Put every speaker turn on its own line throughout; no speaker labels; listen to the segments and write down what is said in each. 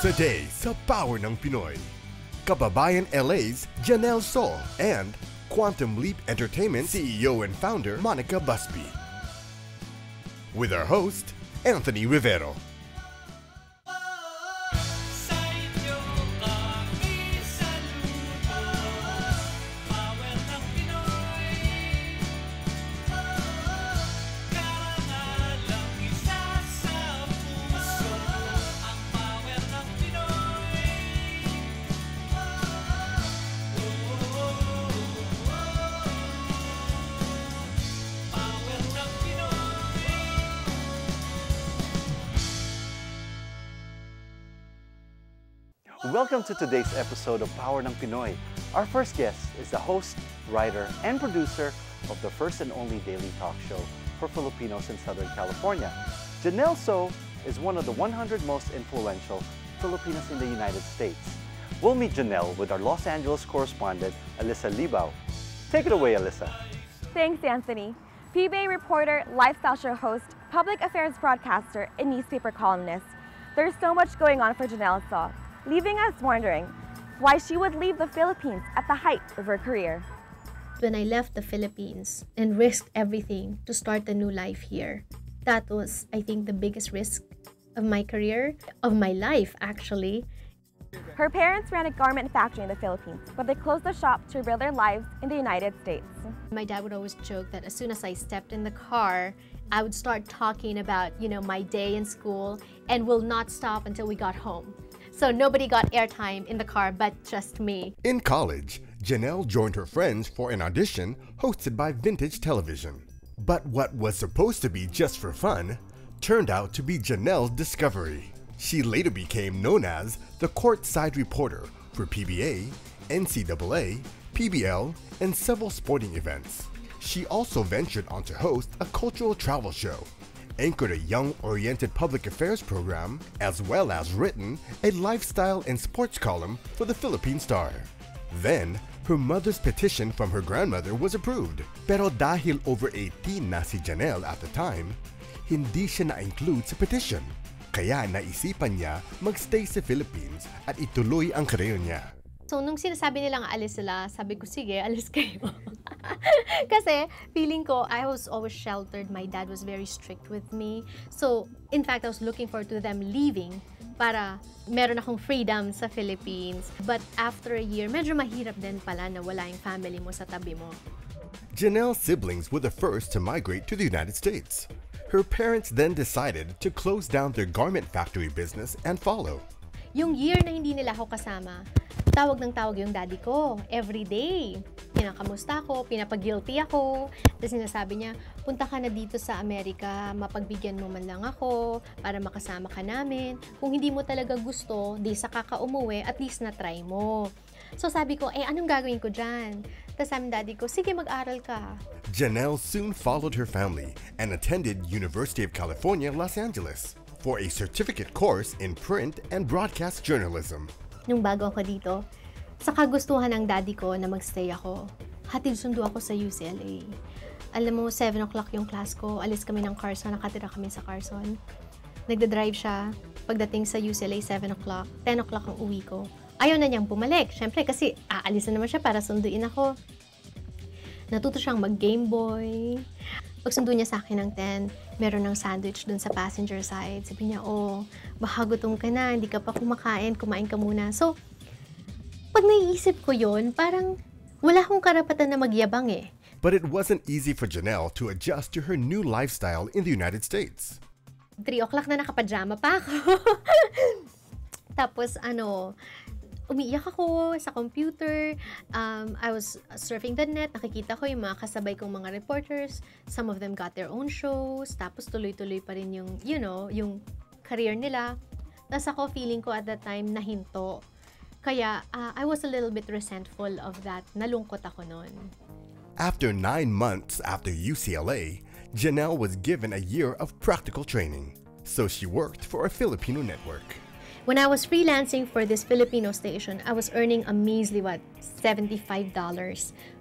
Today sa Power ng Pinoy, Kababayan LA's Janelle So and Quantum Leap Entertainment CEO and founder Monica Busby. With our host, Anthony Rivero.
Welcome to today's episode of Power ng Pinoy. Our first guest is the host, writer, and producer of the first and only daily talk show for Filipinos in Southern California. Janelle So is one of the 100 most influential Filipinos in the United States. We'll meet Jannelle with our Los Angeles correspondent, Alyssa Alibao. Take it away, Alyssa.
Thanks, Anthony. PBA reporter, lifestyle show host, public affairs broadcaster, and newspaper columnist. There's so much going on for Jannelle So, leaving us wondering why she would leave the Philippines at the height of her career.
When I left the Philippines and risked everything to start a new life here, that was, I think, the biggest risk of my career, of my life, actually.
Her parents ran a garment factory in the Philippines, but they closed the shop to rebuild their lives in the United States.
My dad would always joke that as soon as I stepped in the car, I would start talking about, my day in school and will not stop until we got home. So nobody got airtime in the car but just me.
In college, Jannelle joined her friends for an audition hosted by Vintage Television. But what was supposed to be just for fun turned out to be Jannelle's discovery. She later became known as the courtside reporter for PBA, NCAA, PBL, and several sporting events. She also ventured on to host a cultural travel show, anchored a young-oriented public affairs program, as well as written a lifestyle and sports column for the Philippine Star. Then, her mother's petition from her grandmother was approved. Pero dahil over 18 na si Jannelle at the time, hindi siya na-include sa petition. Kaya naisipan niya magstay sa Philippines at ituloy ang career niya.
So, nung sinasabi nilang alis sila, sabi ko, sige, alis kayo. Kasi, feeling ko, I was always sheltered. My dad was very strict with me. So, in fact, I was looking forward to them leaving para meron akong freedom sa Philippines. But after a year, medyo mahirap din pala na wala yung family mo sa tabi mo.
Jannelle's siblings were the first to migrate to the United States. Her parents then decided to close down their garment factory business and follow.
Yung year na hindi nila ako kasama, tawag ng tawag yung daddy ko, every day. Kinakamusta ako, pinapag-guilty ako. Tapos sinasabi niya, punta ka na dito sa Amerika, mapagbigyan mo man lang ako para makasama ka namin. Kung hindi mo talaga gusto, di sa kaka-umuwi, at least na-try mo. So sabi ko, anong gagawin ko dyan? Tapos sabi ng daddy ko, sige, mag-aral ka.
Jannelle soon followed her family and attended University of California, Los Angeles for a certificate course in print and broadcast journalism.
Nung bago ako dito, sa kagustuhan ng daddy ko na magstay ako, hatid sundo ako sa UCLA. Alam mo, 7 o'clock yung class ko, alis kami ng Carson, nakatira kami sa Carson. Nagda-drive siya, pagdating sa UCLA, 7 o'clock, 10 o'clock ang uwi ko. Ayaw na niyang bumalik, syempre kasi aalis na naman siya para sunduin ako. Natuto siyang mag-Game Boy. Pag sundo niya sa akin ng 10, meron ng sandwich dun sa passenger side. Sabi niya, baka gutom ka na, hindi ka pa kumakain, kumain ka muna. So, pag naiisip ko yun, parang wala akong karapatan na magyabang eh.
But it wasn't easy for Jannelle to adjust to her new lifestyle in the United States.
3 o'clock na nakapajama pa ako. Tapos umiiyak ako sa computer. I was surfing the net. Nakikita ko yung mga kasabay kong mga reporters. Some of them got their own shows. Tapos tuloy-tuloy pa rin yung, yung career nila. Tapos ako, feeling ko at that time, nahinto. Kaya, I was a little bit resentful of that. Nalungkot ako noon.
After 9 months after UCLA, Jannelle was given a year of practical training. So she worked for a Filipino network.
When I was freelancing for this Filipino station, I was earning a measly, $75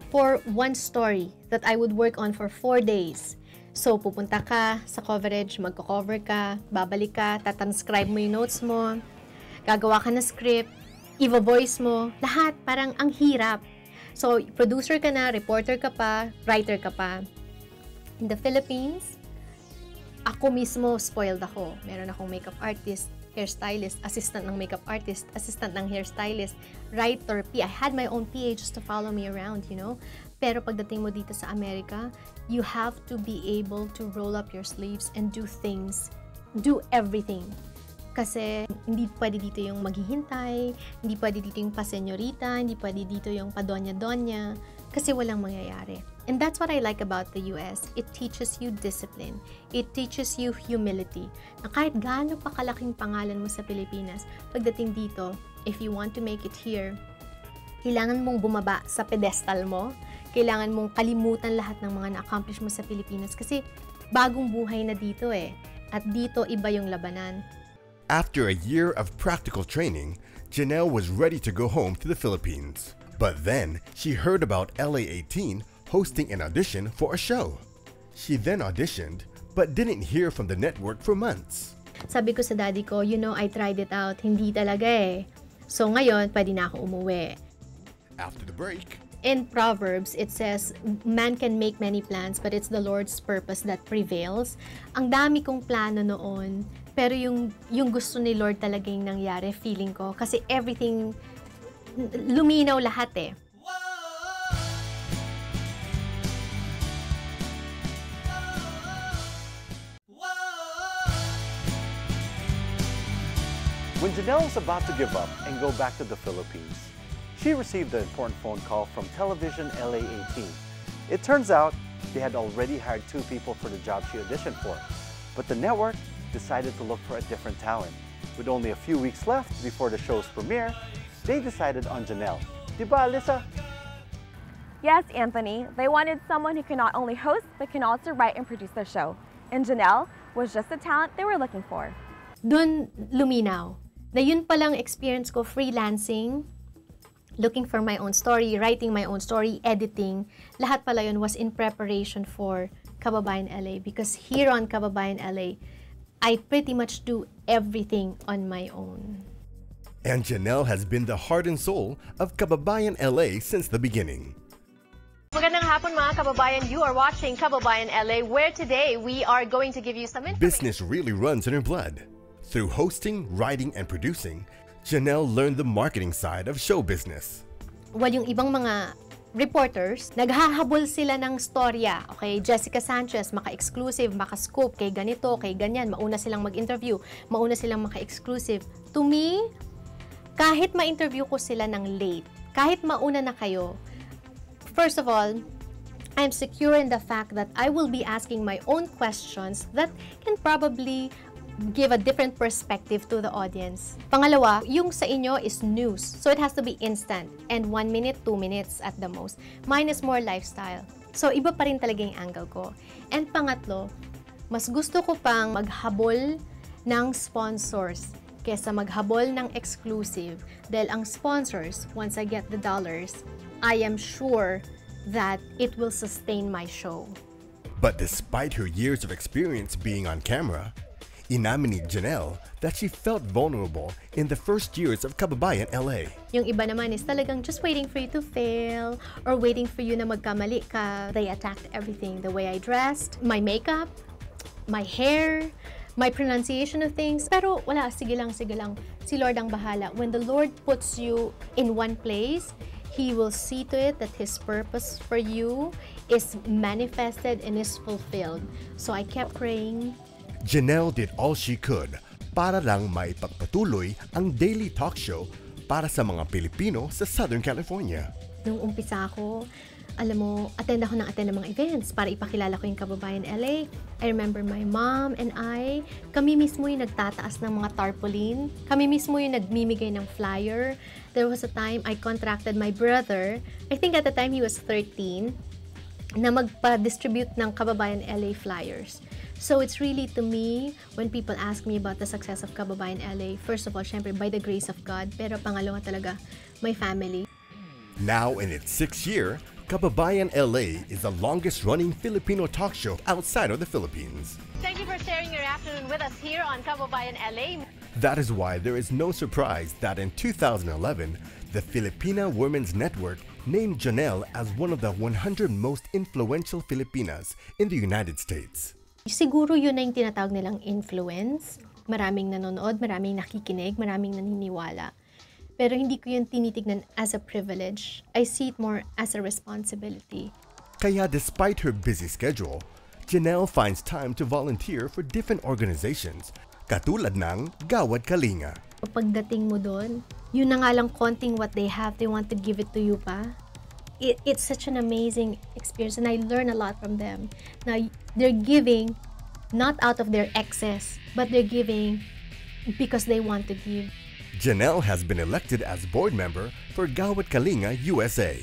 for one story that I would work on for 4 days. So, pupunta ka sa coverage, magko-cover ka, babalik ka, tatranscribe mo yung notes mo. gagawa ka ng script, i-voice mo, lahat, parang ang hirap. So, producer ka na, reporter ka pa, writer ka pa. In the Philippines, ako mismo spoiled ako. Meron akong makeup artist, hairstylist, assistant ng makeup artist, assistant ng hairstylist, writer, I had my own PA just to follow me around, you know. Pero pagdating mo dito sa Amerika, you have to be able to roll up your sleeves and do things, do everything. Kasi hindi pwede dito yung maghihintay, hindi pwede dito yung pa-senyorita, hindi pwede dito yung pa-donya-donya, kasi walang mangyayari. And that's what I like about the US. It teaches you discipline. It teaches you humility. Na kahit gaano pa kalaking pangalan mo sa Pilipinas, pagdating dito, if you want to make it here, kailangan mong bumaba sa pedestal mo, kailangan mong kalimutan lahat ng mga na-accomplish mo sa Pilipinas kasi bagong buhay na dito eh. At dito iba yung labanan.
After a year of practical training, Jannelle was ready to go home to the Philippines. But then, she heard about LA18 hosting an audition for a show. She then auditioned, but didn't hear from the network for months.
Sabi ko sa daddy ko, you know, I tried it out, hindi talaga eh. So ngayon, pwede na ako umuwi.
After the break,
in Proverbs, it says, man can make many plans, but it's the Lord's purpose that prevails. Ang dami kong plano noon, pero yung gusto ni Lord talagang nangyari, feeling ko. Kasi everything, luminaw lahat eh.
When Jannelle was about to give up and go back to the Philippines, she received an important phone call from television LA18. It turns out they had already hired 2 people for the job she auditioned for, but the network decided to look for a different talent. With only a few weeks left before the show's premiere, they decided on Jannelle. Diba, Alyssa?
Yes, Anthony. They wanted someone who can not only host, but can also write and produce the show. And Jannelle was just the talent they were looking for.
Doon luminaw. Na yun palang experience ko, freelancing, looking for my own story, writing my own story, editing, lahat pala yun was in preparation for Kababayan LA. Because here on Kababayan LA, I pretty much do everything on my own.
And Jannelle has been the heart and soul of Kababayan LA since the beginning.
Magandang hapon mga kababayan. You are watching Kababayan LA, where today we are going to give you some information.
Business really runs in her blood. Through hosting, writing, and producing, Jannelle learned the marketing side of show business.
Well, yung ibang mga reporters, naghahabol sila ng storya. Okay, Jessica Sanchez, maka-exclusive, maka-scoop, kay ganito, kay ganyan, mauna silang mag-interview, mauna silang maka-exclusive. To me, kahit ma-interview ko sila ng late, kahit mauna na kayo, first of all, I'm secure in the fact that I will be asking my own questions that can probably give a different perspective to the audience. Pangalawa, yung sa inyo is news. So it has to be instant and 1 minute, 2 minutes at the most. Mine is more lifestyle. So iba pa rin talaga yung angle ko. And pangatlo, mas gusto ko pang maghabol ng sponsors kesa maghabol ng exclusive. Dahil ang sponsors, once I get the dollars, I am sure that it will sustain my show.
But despite her years of experience being on camera, inamin ni Jannelle that she felt vulnerable in the first years of Kababayan LA.
Yung iba naman is talagang just waiting for you to fail or waiting for you na magkamali ka. They attacked everything. The way I dressed, my makeup, my hair, my pronunciation of things. Pero wala, sige lang, sige lang. Si Lord ang bahala. When the Lord puts you in one place, He will see to it that His purpose for you is manifested and is fulfilled. So I kept praying.
Jannelle did all she could para lang maipagpatuloy ang daily talk show para sa mga Pilipino sa Southern California.
Nung umpisa ako, alam mo, attend ng mga events para ipakilala ko yung Kababayan LA. I remember my mom and kami mismo yung nagtataas ng mga tarpaulin. Kami mismo yung nagmimigay ng flyer. There was a time I contracted my brother, I think at the time he was 13, na magpa-distribute ng Kababayan LA flyers. So it's really, to me, when people ask me about the success of Kababayan LA, first of all, syempre, by the grace of God, pero pangalawa talaga, my family.
Now in its 6th year, Kababayan LA is the longest-running Filipino talk show outside of the Philippines.
Thank you for sharing your afternoon with us here on Kababayan LA.
That is why there is no surprise that in 2011, the Filipina Women's Network named Jannelle as one of the 100 most influential Filipinas in the United States.
Siguro yun na yung tinatawag nilang influence. Maraming nanonood, maraming nakikinig, maraming naniniwala. Pero hindi ko yun tinitignan as a privilege. I see it more as a responsibility.
Kaya despite her busy schedule, Jannelle finds time to volunteer for different organizations, katulad ng Gawad Kalinga.
Pagdating mo doon, yun na nga lang konting what they have, they want to give it to you pa. It's such an amazing experience and I learn a lot from them. Now, they're giving not out of their excess, but they're giving because they want to give.
Jannelle has been elected as board member for Gawad Kalinga USA.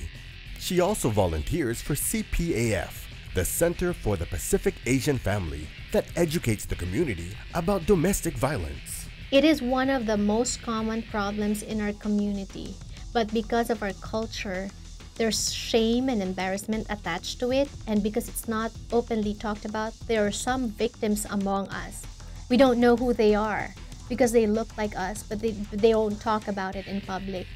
She also volunteers for CPAF, the Center for the Pacific Asian Family, that educates the community about domestic violence.
It is one of the most common problems in our community, but because of our culture, there's shame and embarrassment attached to it, and because it's not openly talked about, there are some victims among us. We don't know who they are because they look like us, but they don't talk about it in public.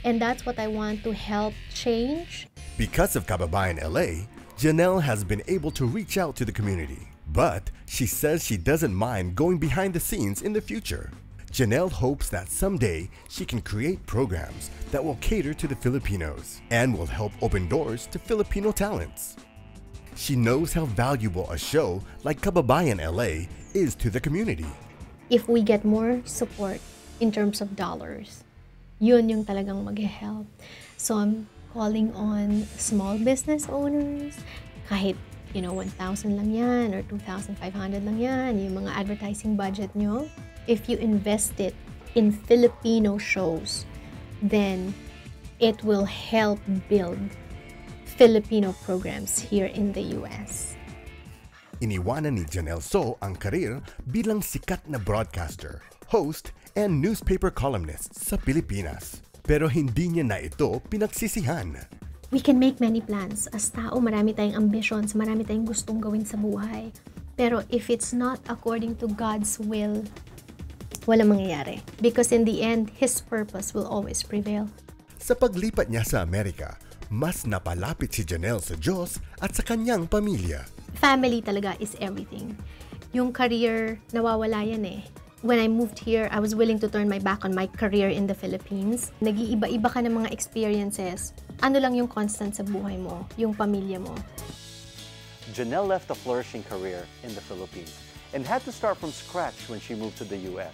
And that's what I want to help change.
Because of Kababayan LA, Jannelle has been able to reach out to the community. But she says she doesn't mind going behind the scenes in the future. Jannelle hopes that someday she can create programs that will cater to the Filipinos and will help open doors to Filipino talents. She knows how valuable a show like Kababayan LA is to the community.
If we get more support in terms of dollars, yun yung talagang mag-help. So I'm calling on small business owners, kahit 1,000 lang yan or 2,500 lang yan, yung mga advertising budget nyo. If you invest it in Filipino shows, then it will help build Filipino programs here in the US.
Iniwanan ni Janelle So ang karir bilang sikat na broadcaster, host, and newspaper columnist sa Pilipinas. Pero hindi niya na ito pinagsisihan.
We can make many plans. As tao, marami tayong ambitions, marami tayong gustong gawin sa buhay. Pero if it's not according to God's will, walang mangyayari. Because in the end, His purpose will always prevail.
Sa paglipat niya sa Amerika, mas napalapit si Jannelle sa Diyos at sa kanyang pamilya.
Family talaga is everything. Yung career, nawawala yan eh. When I moved here, I was willing to turn my back on my career in the Philippines. Nag-iiba-iba ka ng mga experiences. Ano lang yung constant sa buhay mo? Yung pamilya mo.
Jannelle left a flourishing career in the Philippines and had to start from scratch when she moved to the US.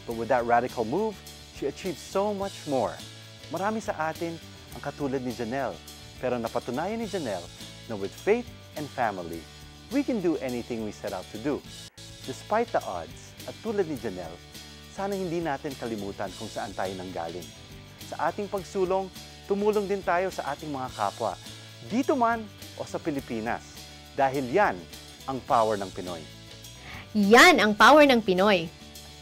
But with that radical move, she achieved so much more. Marami sa atin ang katulad ni Jannelle, pero napatunayan ni Jannelle na with faith and family, we can do anything we set out to do. Despite the odds, at tulad ni Jannelle, sana hindi natin kalimutan kung saan tayo nanggaling. Sa ating pagsulong, tumulong din tayo sa ating mga kapwa, dito man o sa Pilipinas. Dahil yan ang power ng Pinoy.
Yan ang power ng Pinoy.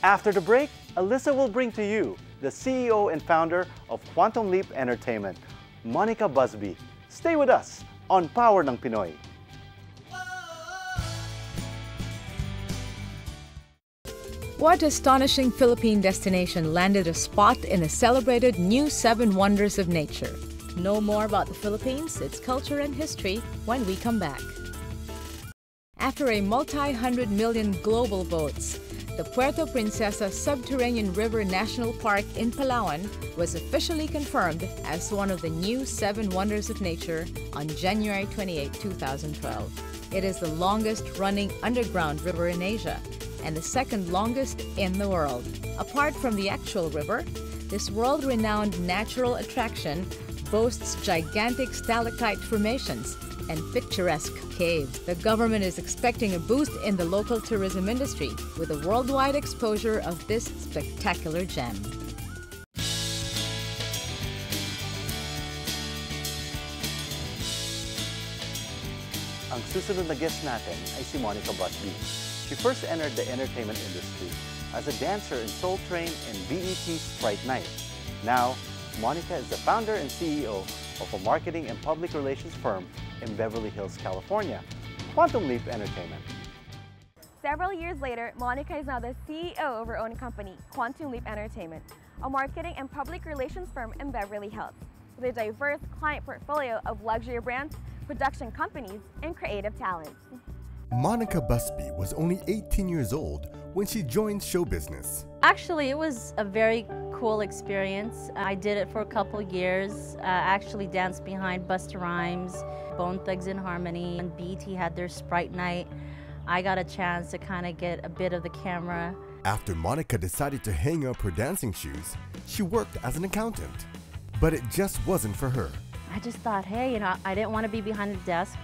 After the break, Alyssa will bring to you the CEO and founder of Quantum Leap Entertainment, Monica Busby. Stay with us on Power ng Pinoy.
What astonishing Philippine destination landed a spot in the celebrated new 7 Wonders of Nature? Know more about the Philippines, its culture and history when we come back. After a multi-hundred million global votes, the Puerto Princesa Subterranean River National Park in Palawan was officially confirmed as one of the new 7 Wonders of Nature on January 28, 2012. It is the longest-running underground river in Asia and the second longest in the world. Apart from the actual river, this world-renowned natural attraction boasts gigantic stalactite formations and picturesque caves. The government is expecting a boost in the local tourism industry with a worldwide exposure of this spectacular gem.
Ang susunod na guest natin ay si Monica Busby. She first entered the entertainment industry as a dancer in Soul Train and BET's Fright Night. Now, Monica is the founder and CEO of a marketing and public relations firm in Beverly Hills, California, Quantum Leap Entertainment.
Several years later, Monica is now the CEO of her own company, Quantum Leap Entertainment, a marketing and public relations firm in Beverly Hills, with a diverse client portfolio of luxury brands, production companies, and creative talents.
Monica Busby was only 18 years old when she joined show business.
Actually, it was a very cool experience. I did it for a couple years. I actually danced behind Busta Rhymes, Bone Thugs and Harmony, and BET had their Sprite Night. I got a chance to kind of get a bit of the camera.
After Monica decided to hang up her dancing shoes, she worked as an accountant. But it just wasn't for her.
I just thought, hey, you know, I didn't want to be behind the desk.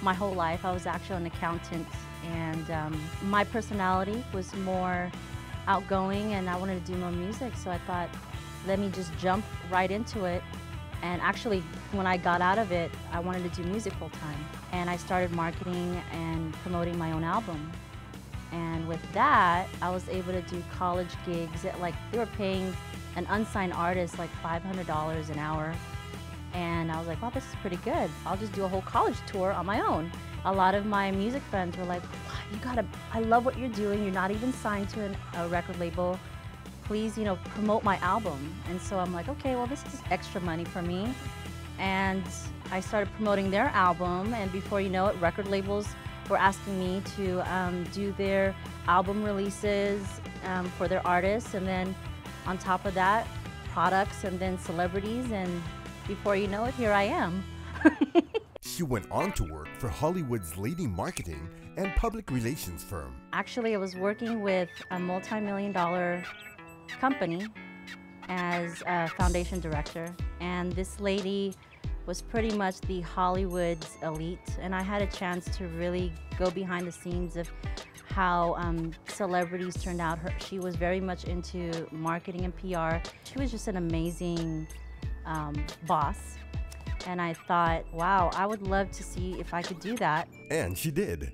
My whole life, I was actually an accountant, and my personality was more outgoing, and I wanted to do more music, so I thought, let me just jump right into it. And actually, when I got out of it, I wanted to do music full time. And I started marketing and promoting my own album. And with that, I was able to do college gigs at, like, they were paying an unsigned artist like $500 an hour. And I was like, wow, this is pretty good. I'll just do a whole college tour on my own. A lot of my music friends were like, wow, I love what you're doing. You're not even signed to a record label. Please, you know, promote my album. And so I'm like, okay, well, this is extra money for me. And I started promoting their album, and before you know it, record labels were asking me to do their album releases for their artists, and then on top of that, products, and then celebrities, and before you know it, here I am.
She went on to work for Hollywood's leading marketing and public relations firm.
Actually, I was working with a multi-million-dollar company as a foundation director, and this lady was pretty much the Hollywood's elite, and I had a chance to really go behind the scenes of how celebrities turned out. She was very much into marketing and PR. She was just an amazing boss, and I thought, wow, I would love to see if I could do that.
And she did.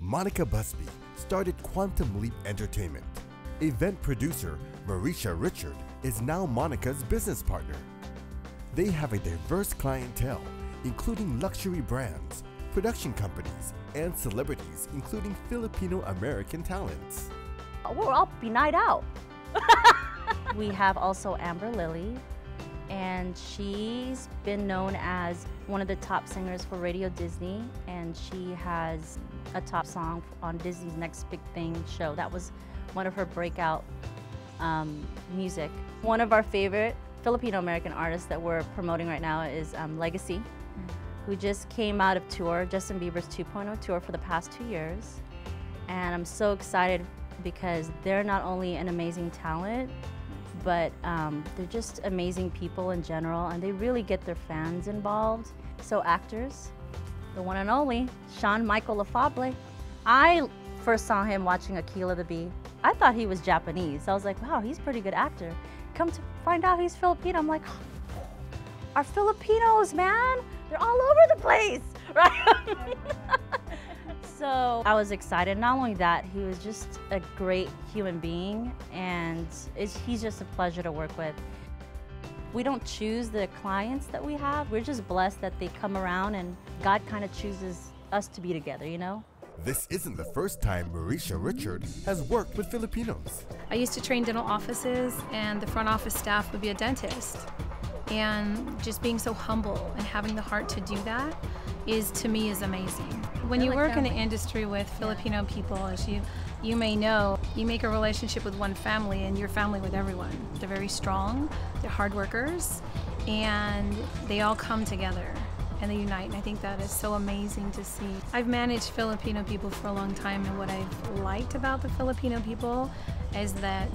Monica Busby started Quantum Leap Entertainment. Event producer Marisha Richard is now Monica's business partner. They have a diverse clientele, including luxury brands, production companies, and celebrities, including Filipino-American talents.
We're all Pinoy out. We have also Amber Lily, and she's been known as one of the top singers for Radio Disney, and she has a top song on Disney's Next Big Thing show. That was one of her breakout music. One of our favorite Filipino-American artists that we're promoting right now is Legacy, who just came out of tour, Justin Bieber's 2.0 tour for the past 2 years. And I'm so excited because they're not only an amazing talent, but they're just amazing people in general, and they really get their fans involved. So actors, the one and only, Sean Michael Lafable. I first saw him watching Akila the Bee. I thought he was Japanese. I was like, wow, he's a pretty good actor. Come to find out he's Filipino. I'm like, our Filipinos, man, they're all over the place, right? So I was excited. Not only that, he was just a great human being, and he's just a pleasure to work with. We don't choose the clients that we have. We're just blessed that they come around, and God kind of chooses us to be together, you know?
This isn't the first time Marisha Richard has worked with Filipinos.
I used to train dental offices, and the front office staff would be a dentist. And just being so humble and having the heart to do that to me is amazing. When you work in an industry with Filipino people, as you may know, you make a relationship with one family and your family with everyone. They're very strong, they're hard workers, and they all come together and they unite, and I think that is so amazing to see. I've managed Filipino people for a long time, and what I've liked about the Filipino people is that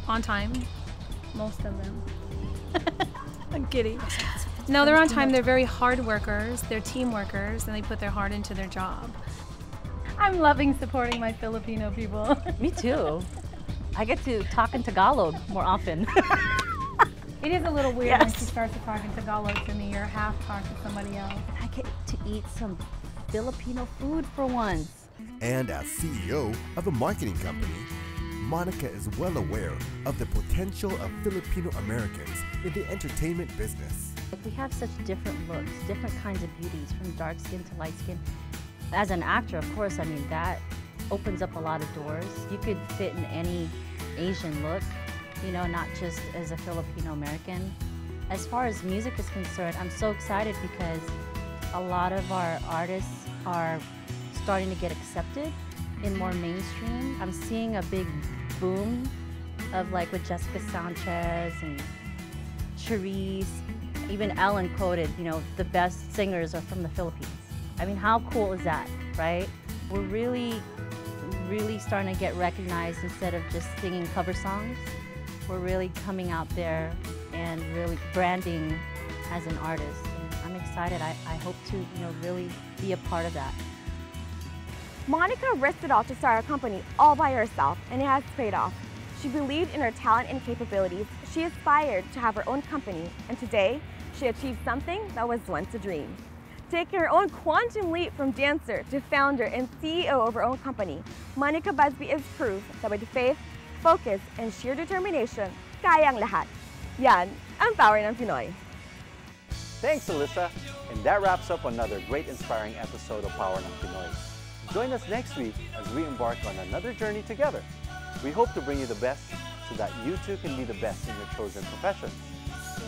on time, most of them. I'm kidding. No, they're on time. They're very hard workers. They're team workers, and they put their heart into their job. I'm loving supporting my Filipino people.
Me too. I get to talk in Tagalog more often.
It is a little weird when she starts to talk in Tagalog to me or half talk to somebody else.
I get to eat some Filipino food for once.
And as CEO of a marketing company, Monica is well aware of the potential of Filipino-Americans in the entertainment business.
We have such different looks, different kinds of beauties, from dark skin to light skin. As an actor, of course, I mean, that opens up a lot of doors. You could fit in any Asian look, you know, not just as a Filipino-American. As far as music is concerned, I'm so excited because a lot of our artists are starting to get accepted in more mainstream. I'm seeing a big boom of like with Jessica Sanchez and Charisse, even Ellen quoted, you know, the best singers are from the Philippines. I mean, how cool is that, right? We're really starting to get recognized instead of just singing cover songs. We're really coming out there and really branding as an artist. And I'm excited. I hope to, you know, really be a part of that.
Monica risked it all to start a company all by herself, and it has paid off. She believed in her talent and capabilities. She aspired to have her own company, and today, she achieved something that was once a dream. Taking her own quantum leap from dancer to founder and CEO of her own company, Monica Busby is proof that with faith, focus, and sheer determination, kayang lahat. Yan ang power ng Pinoy.
Thanks, Alyssa. And that wraps up another great inspiring episode of Power ng Pinoy. Join us next week as we embark on another journey together. We hope to bring you the best so that you too can be the best in your chosen profession.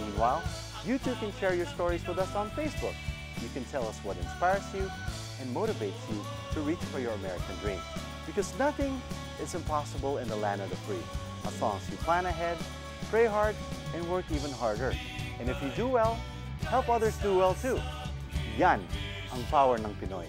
Meanwhile, you too can share your stories with us on Facebook. You can tell us what inspires you and motivates you to reach for your American dream. Because nothing is impossible in the land of the free, as long as you plan ahead, pray hard, and work even harder. And if you do well, help others do well too. Yan ang power ng Pinoy.